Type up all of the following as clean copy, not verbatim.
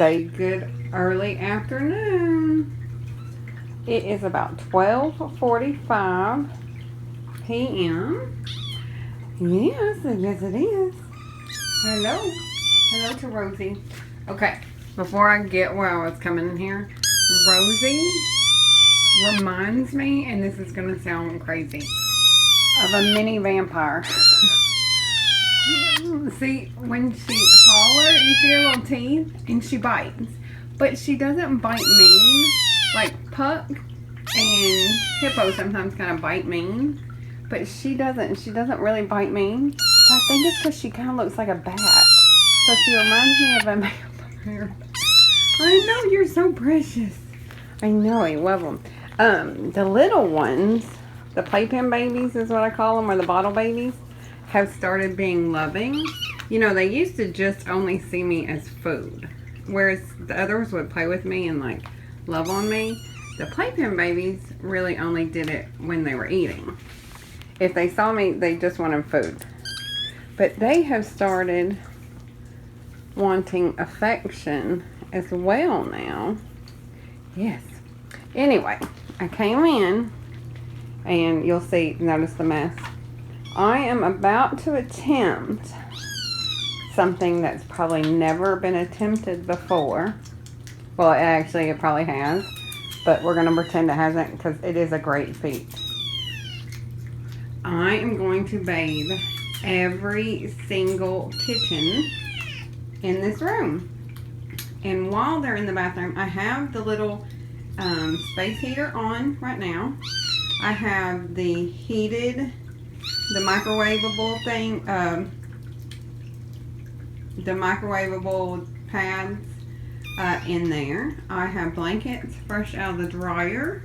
say good early afternoon. It is about 12:45 p.m. Yes, yes it is. Hello. Hello to Rosie. Okay, before I get where I was coming in here, Rosie reminds me, and this is going to sound crazy, of a mini vampire. See, when she hollers, you see her little teeth, and she bites. But she doesn't bite mean. Like Puck and Hippo sometimes kind of bite mean. But she doesn't. She doesn't really bite mean. But I think it's because she kind of looks like a bat. So she reminds me of a vampire. I know, you're so precious. I know, I love them. The little ones, the playpen babies is what I call them, or the bottle babies, have started being loving. You know, they used to just only see me as food, whereas the others would play with me and like love on me. The playpen babies really only did it when they were eating. If they saw me, they just wanted food. But they have started wanting affection as well now. Yes. Anyway, I came in and you'll see, notice the mess. I am about to attempt something that's probably never been attempted before. Well, actually, it probably has, but we're going to pretend it hasn't because it is a great feat. I am going to bathe every single kitten in this room. And while they're in the bathroom, I have the little space heater on right now. I have the heated, the microwavable thing, the microwavable pads in there. I have blankets fresh out of the dryer.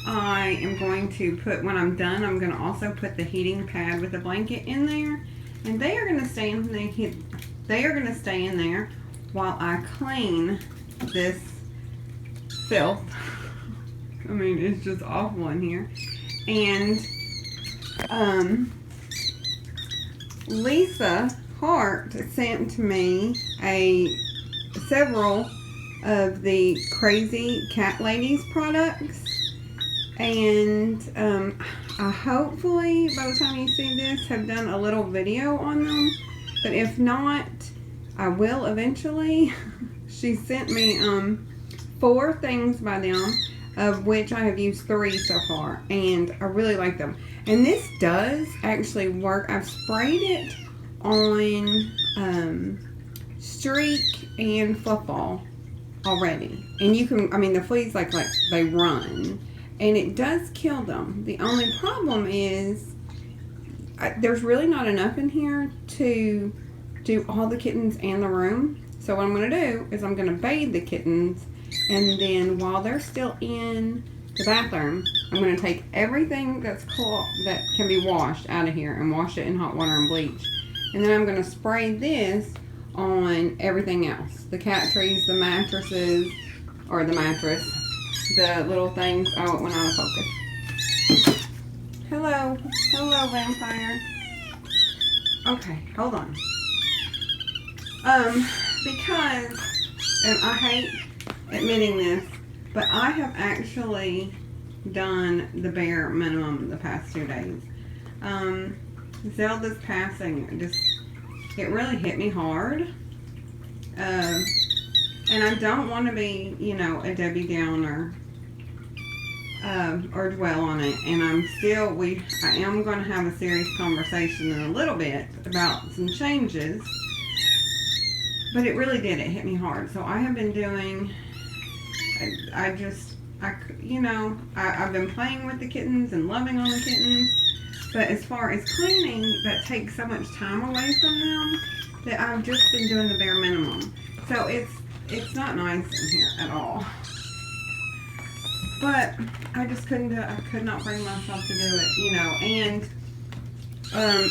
I am going to put, when I'm done, I'm going to also put the heating pad with the blanket in there. And they are going to stay in there while I clean this filth. I mean, it's just awful in here. And Lisa Hart sent me several of the Crazy Cat Ladies products, and I hopefully by the time you see this have done a little video on them, but if not, I will eventually. She sent me 4 things by them, of which I have used 3 so far, and I really like them. And this does actually work. I've sprayed it on Streak and Fluffball already, and you can, I mean, the fleas like they run, and it does kill them. The only problem is there's really not enough in here to do all the kittens and the room. So what I'm going to do is I'm going to bathe the kittens, and then while they're still in the bathroom, I'm going to take everything that can be washed out of here and wash it in hot water and bleach. And then I'm going to spray this on everything else. The cat trees, the mattresses, or the mattress, the little things. Oh, it went out of focus. Hello. Hello, vampire. Okay, hold on. Because, and I hate admitting this, but I have actually done the bare minimum the past 2 days. Zelda's passing, it really hit me hard. And I don't want to be, you know, a Debbie Downer, or dwell on it. And I am going to have a serious conversation in a little bit about some changes. But it really did. It hit me hard. So I have been doing, I've been playing with the kittens and loving on the kittens. But as far as cleaning, that takes so much time away from them that I've just been doing the bare minimum. So it's not nice in here at all. But I just couldn't do it. I could not bring myself to do it, you know. And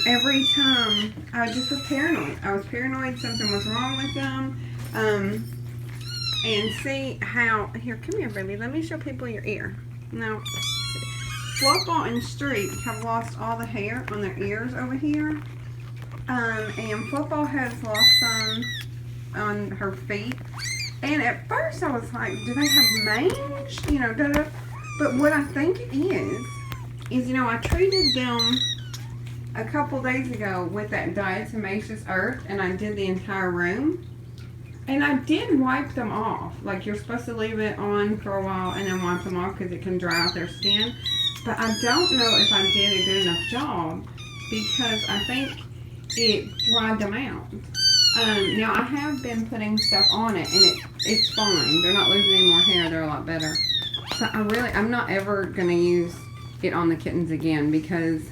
every time I just was paranoid. I was paranoid something was wrong with them. And see how, here, come here, baby. Let me show people your ear. Now, Fluffball and Streak have lost all the hair on their ears over here. And Fluffball has lost some on her feet. And at first I was like, do they have mange? You know, da-da. But what I think it is, you know, I treated them a couple days ago with that diatomaceous earth, and I did the entire room. And I did wipe them off. Like, you're supposed to leave it on for a while and then wipe them off because it can dry out their skin. But I don't know if I did a good enough job because I think it dried them out. Now, I have been putting stuff on it, and it's fine. They're not losing any more hair. They're a lot better. So I'm not ever going to use it on the kittens again because,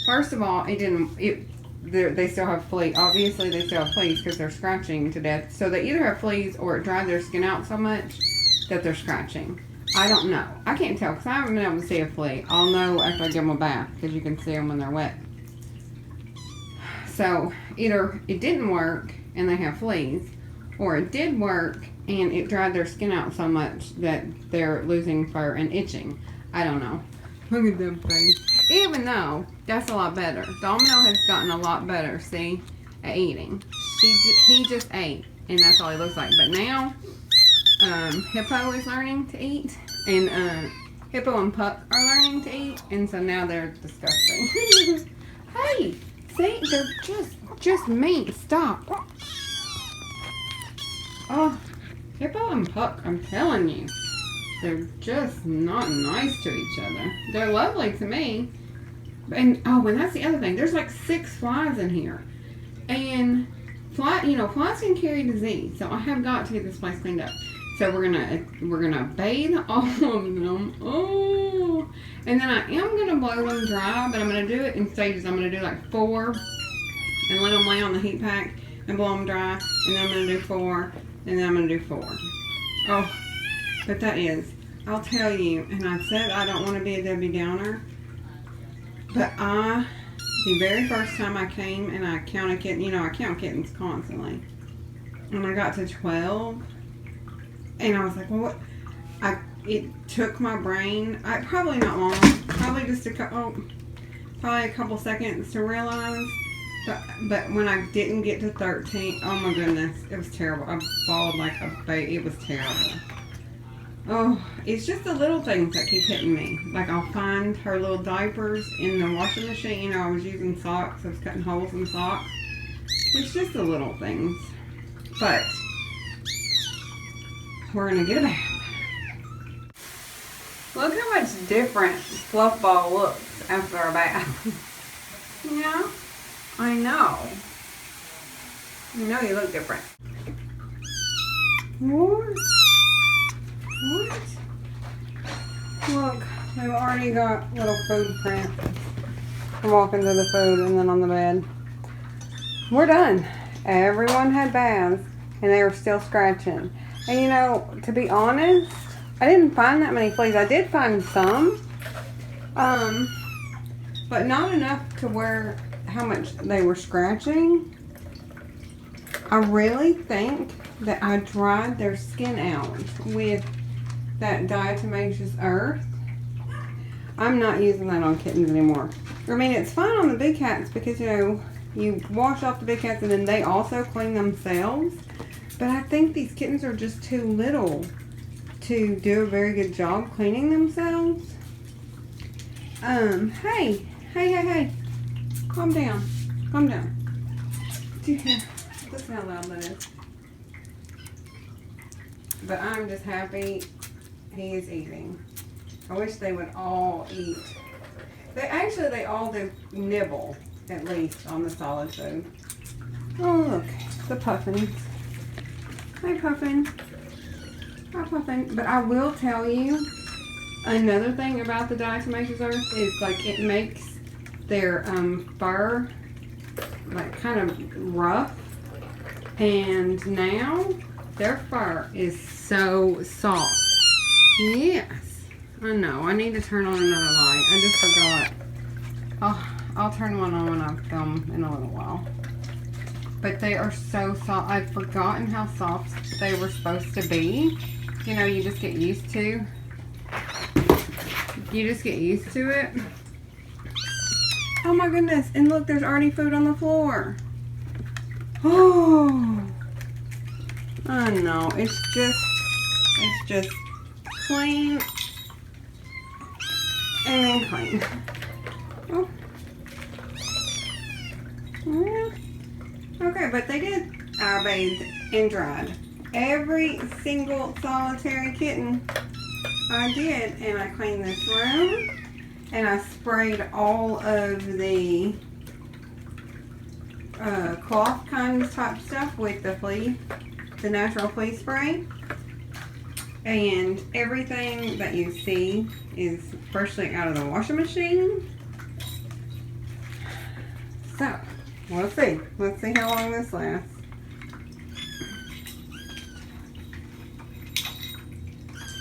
first of all, they still have fleas. Obviously, they still have fleas because they're scratching to death. So they either have fleas or it dried their skin out so much that they're scratching. I don't know. I can't tell because I haven't been able to see a flea. I'll know after I give them a bath because you can see them when they're wet. So either it didn't work and they have fleas, or it did work and it dried their skin out so much that they're losing fur and itching. I don't know. Look at them face. Even though that's a lot better. Domino has gotten a lot better, see, at eating. He just ate, and that's all he looks like. But now, Hippo is learning to eat, and Hippo and Puck are learning to eat, and so now they're disgusting. Hey, see, they're just mean. Stop. Oh, Hippo and Puck, I'm telling you, they're just not nice to each other. They're lovely to me. And that's the other thing. There's like 6 flies in here. And flies can carry disease. So I have got to get this place cleaned up. So we're gonna bathe all of them. Oh, and then I am gonna blow them dry, but I'm gonna do it in stages. I'm gonna do like 4 and let them lay on the heat pack and blow them dry. And then I'm gonna do 4, and then I'm gonna do 4. Oh, but that is, I'll tell you, and I said I don't want to be a Debbie Downer, but the very first time I came and I counted kittens, I count kittens constantly, and I got to 12, and I was like, well, what? It took my brain, probably not long, probably just a couple seconds to realize, but when I didn't get to 13, oh my goodness, it was terrible. I bawled like a baby. It was terrible. Oh, it's just the little things that keep hitting me. Like, I'll find her little diapers in the washing machine. I was using socks. I was cutting holes in socks. It's just the little things. But we're going to get a bath. Look how much different Fluffball looks after a bath. Yeah, I know. I know you look different. What? What? Look, they've already got little food prints from walking to the food and then on the bed. We're done. Everyone had baths and they were still scratching. And to be honest, I didn't find that many fleas. I did find some, but not enough to where how much they were scratching. I really think that I dried their skin out with that diatomaceous earth. I'm not using that on kittens anymore. I mean, it's fine on the big cats because, you wash off the big cats and then they also clean themselves. But I think these kittens are just too little to do a very good job cleaning themselves. Hey. Calm down. Listen how loud that is. But I'm just happy he is eating. I wish they would all eat. They all do nibble, at least, on the solid food. Oh, look, the puffins. Hi, Puffin. Hi, Puffin. But I will tell you, another thing about the diatomaceous earth is, like, it makes their fur, like, kind of rough. And now, their fur is so soft. Yes. I know. I need to turn on another light. I just forgot. I'll turn one on when I film in a little while. But they are so soft. I'd forgotten how soft they were supposed to be. You just get used to. It. Oh my goodness. And look, there's already food on the floor. Oh, I know, it's just clean and then clean. Oh. Yeah. Okay, but they did. I bathed and dried every single solitary kitten. I did, and I cleaned this room, and I sprayed all of the cloth kind of type stuff with the flea, the natural flea spray. And everything that you see is freshly out of the washing machine. So, we'll see. Let's see how long this lasts.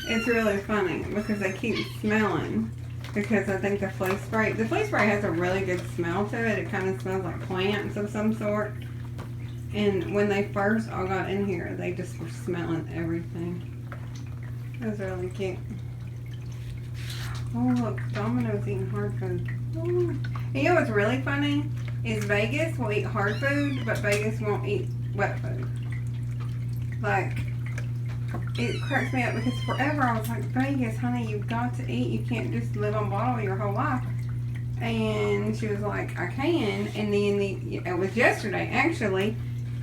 It's really funny because they keep smelling, because I think the flea spray has a really good smell to it. It kind of smells like plants of some sort. And when they first all got in here, they just were smelling everything. It was really cute. Oh look, Domino's eating hard food. Oh. And you know what's really funny? Is Vegas will eat hard food, but Vegas won't eat wet food. Like, it cracks me up because forever I was like, Vegas, honey, you've got to eat. You can't just live on bottle your whole life. And she was like, I can. And then it was yesterday, actually.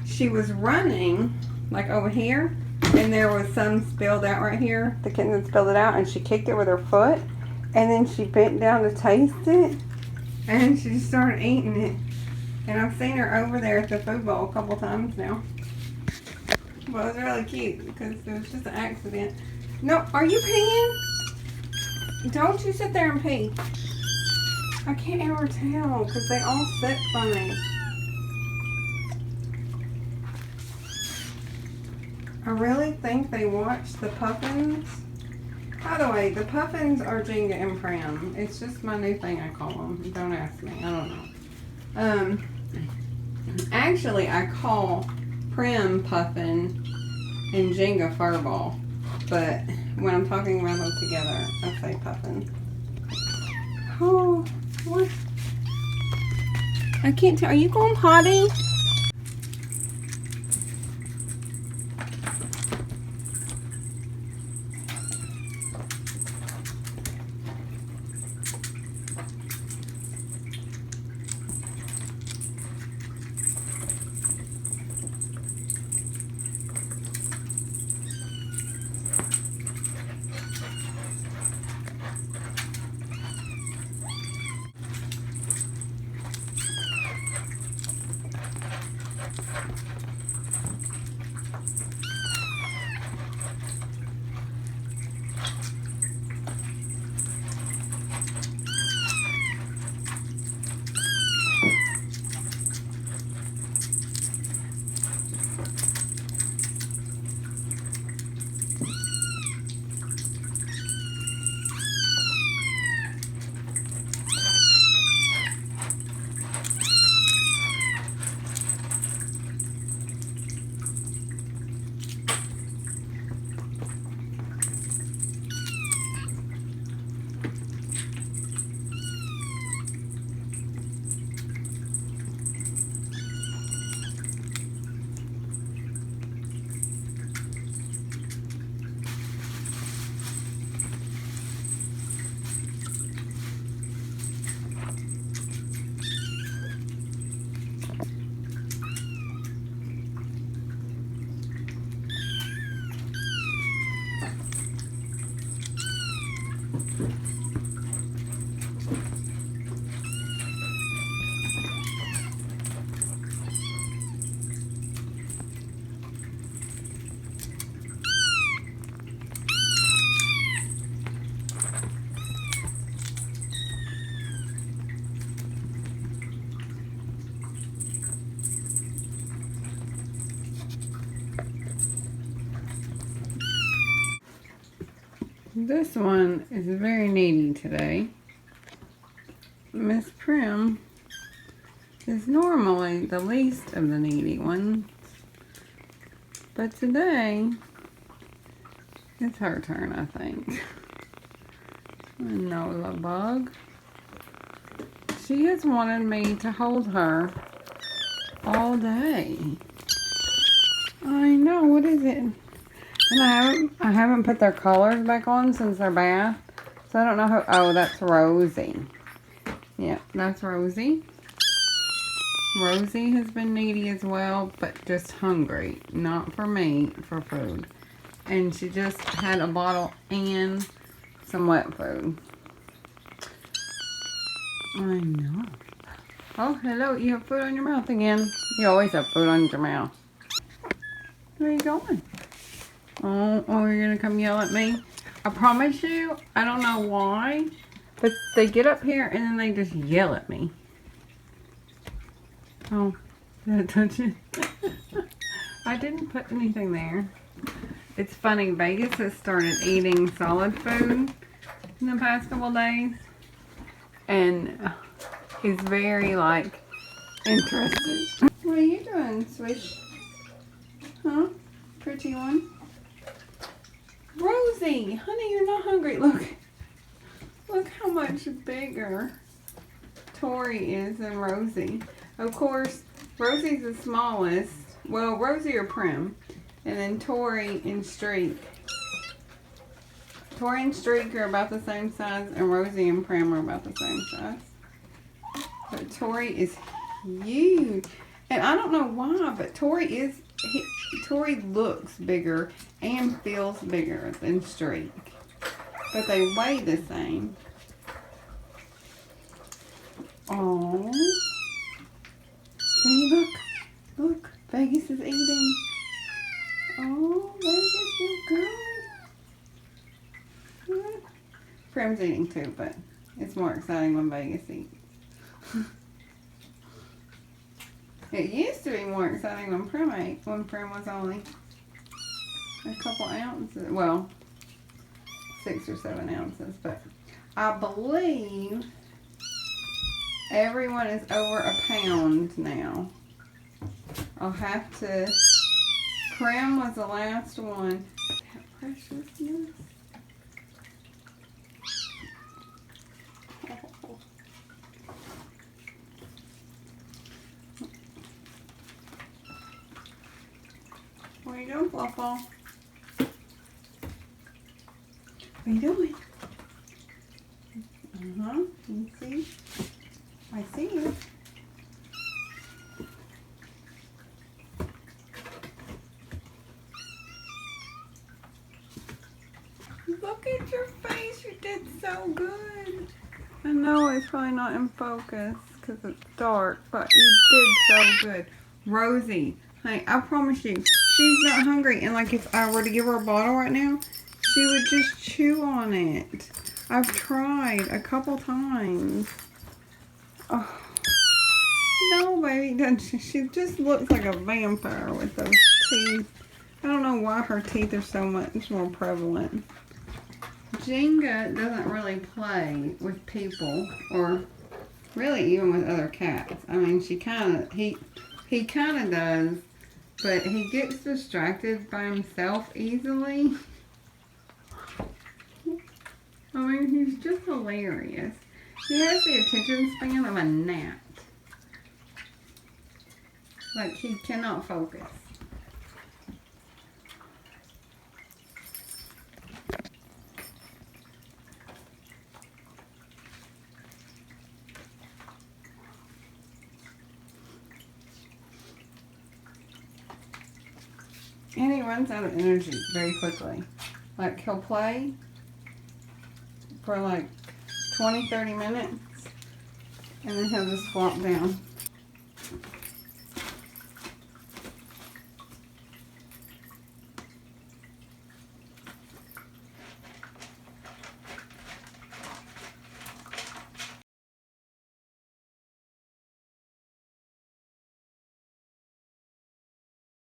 She was running, like over here, and there was some spilled out right here. The kitten had spilled it out, and she kicked it with her foot. And then she bent down to taste it, and she just started eating it. And I've seen her over there at the food bowl a couple times now. Well, it was really cute because it was just an accident. No, are you peeing? Don't you sit there and pee. I can't ever tell because they all sit funny. I really think they watched the Puffins. By the way, the Puffins are Jenga and Pram. It's just my new thing I call them. Don't ask me. I don't know. Actually, I call Prim Puffin and Jenga Furball. But when I'm talking about them together, I say Puffin. Oh, what? I can't tell. Are you going potty? This one is very needy today. Miss Prim is normally the least of the needy ones, but today it's her turn, I think. Nola Bug. She has wanted me to hold her all day. I know what is it? And I haven't put their collars back on since their bath. So I don't know how, oh, that's Rosie. Yeah, that's Rosie. Rosie has been needy as well, but just hungry. Not for me, for food. And she just had a bottle and some wet food. I know. Oh, hello, you have food on your mouth again. You always have food on your mouth. Where are you going? Oh, you're gonna come yell at me? I promise you, I don't know why, but they get up here and then they just yell at me. Oh, did I touch it? I didn't put anything there. It's funny, Vegas has started eating solid food in the past couple days. And he's very, like, interested. What are you doing, Swish? Huh? Pretty one? Rosie! Honey, you're not hungry. Look. Look how much bigger Tori is than Rosie. Of course, Rosie's the smallest. Well, Rosie or Prim. And then Tori and Streak. Tori and Streak are about the same size, and Rosie and Prim are about the same size. But Tori is huge. And I don't know why, but Tori looks bigger and feels bigger than Streak. But they weigh the same. Oh. See, look. Look. Vegas is eating. Oh, Vegas, you go. Prim's eating too, but it's more exciting when Vegas eats. It used to be more exciting when Prim ate, when Prim was only a couple ounces. Well, 6 or 7 ounces, but I believe everyone is over a pound now. I'll have to. Prim was the last one. That preciousness. What are you doing, Fluffball? What are you doing? You see? I see you. Look at your face. You did so good. I know it's probably not in focus because it's dark, but you did so good. Rosie, honey, I promise you, she's not hungry. And like if I were to give her a bottle right now, she would just chew on it. I've tried a couple times. Oh, no, baby, doesn't she? She just looks like a vampire with those teeth. I don't know why her teeth are so much more prevalent. Jenga doesn't really play with people, or really even with other cats. I mean, he kind of does, but he gets distracted by himself easily. I mean, he's just hilarious. He has the attention span of a gnat. Like, he cannot focus. And he runs out of energy very quickly. Like, he'll play for like 20-30 minutes and then he'll just flop down.